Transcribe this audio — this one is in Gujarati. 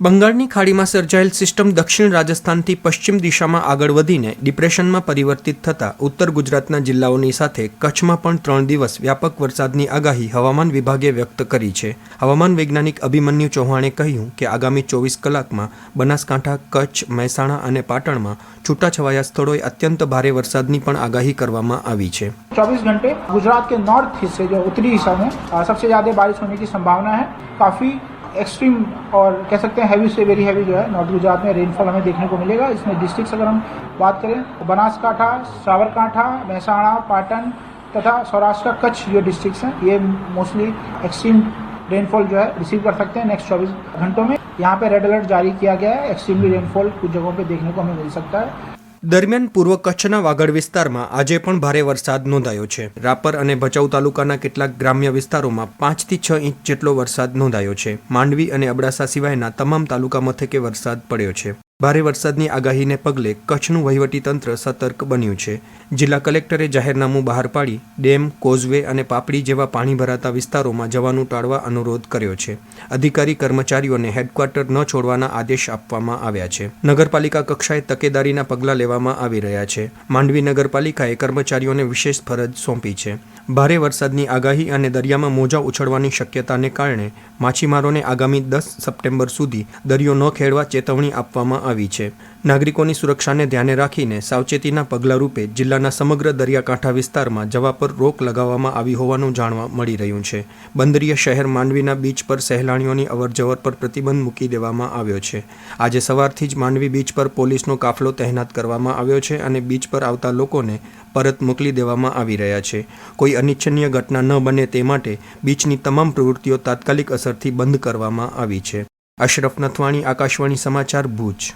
બંગાળની ખાડીમાં સર્જાયેલ સિસ્ટમ દક્ષિણ રાજસ્થાનથી પશ્ચિમ દિશામાં આગળ વધીને ડિપ્રેશનમાં પરિવર્તિત થતાં ઉત્તર ગુજરાતના જિલ્લાઓની સાથે કચ્છમાં પણ 3 દિવસ વ્યાપક વરસાદની આગાહી હવામાન વિભાગે વ્યક્ત કરી છે. હવામાન વૈજ્ઞાનિક અભિમન્યુ ચૌહાણે કહ્યું કે આગામી 24 કલાકમાં બનાસકાંઠા, કચ્છ, મહેસાણા અને પાટણમાં છૂટાછવાયા સ્થળોએ અત્યંત ભારે વરસાદની પણ આગાહી કરવામાં આવી છે. 24 घंटे गुजरात के नॉर्थ हिस्से जो उत्तरी हिस्सा में सबसे ज़्यादा बारिश होने की संभावना है. काफ़ी एक्सट्रीम और कह सकते हैं हैवी से वेरी हैवी जो है नॉर्थ गुजरात में रेनफॉल हमें देखने को मिलेगा. इसमें डिस्ट्रिक्ट्स अगर हम बात करें तो बनासकांठा, साबरकांठा, महसाणा, पाटन तथा सौराष्ट्र का कच्छ जो डिस्ट्रिक्ट्स हैं ये मोस्टली एक्सट्रीम रेनफॉल जो है रिसीव कर सकते हैं नेक्स्ट 24 घंटों में. यहाँ पे रेड अलर्ट जारी किया गया है. एक्सट्रीमली रेनफॉल कुछ जगहों पे देखने को हमें मिल सकता है. દરમિયાન પૂર્વ કચ્છના વાગડ વિસ્તારમાં આજે પણ ભારે વરસાદ નોંધાયો છે. રાપર અને ભચાઉ તાલુકાના કેટલાક ગ્રામ્ય વિસ્તારોમાં 5 થી 6 ઇંચ જેટલો વરસાદ નોંધાયો છે. માંડવી અને અબડાસા સિવાયના તમામ તાલુકા મથકે વરસાદ પડ્યો છે. ભારે વરસાદની આગાહીને પગલે કચ્છનું વહીવટીતંત્ર સતર્ક બન્યું છે. જિલ્લા કલેક્ટરે જાહેરનામું બહાર પાડી ડેમ, કોઝવે અને પાપડી જેવા પાણી ભરાતા વિસ્તારોમાં જવાનું ટાળવા અનુરોધ કર્યો છે. અધિકારી કર્મચારીઓને હેડક્વાર્ટર ન છોડવાના આદેશ આપવામાં આવ્યા છે. નગરપાલિકા કક્ષાએ તકેદારીના પગલાં લેવામાં આવી રહ્યા છે. માંડવી નગરપાલિકાએ કર્મચારીઓને વિશેષ ફરજ સોંપી છે. ભારે વરસાદની આગાહી અને દરિયામાં મોજા ઉછળવાની શક્યતાને કારણે માછીમારોને આગામી 10 સપ્ટેમ્બર સુધી દરિયો ન ખેડવા ચેતવણી આપવામાં આવી છે. નાગરિકોની સુરક્ષાને ધ્યાને રાખીને સાવચેતીના પગલાં રૂપે જિલ્લાના સમગ્ર દરિયાકાંઠા વિસ્તારમાં જવા પર રોક લગાવવામાં આવી હોવાનું જાણવા મળી રહ્યું છે. બંદરીય શહેર માંડવીના બીચ પર સહેલાણીઓની અવરજવર પર પ્રતિબંધ મૂકી દેવામાં આવ્યો છે. આજે સવારથી જ માંડવી બીચ પર પોલીસનો કાફલો તહેનાત કરવામાં આવ્યો છે અને બીચ પર આવતા લોકોને પરત મોકલી દેવામાં આવી રહ્યા છે. કોઈ અનિચ્છનીય ઘટના ન બને તે માટે બીચની તમામ પ્રવૃત્તિઓ તાત્કાલિક અસરથી બંધ કરવામાં આવી છે. અશરફ નથવાણી, આકાશવાણી સમાચાર, ભુજ.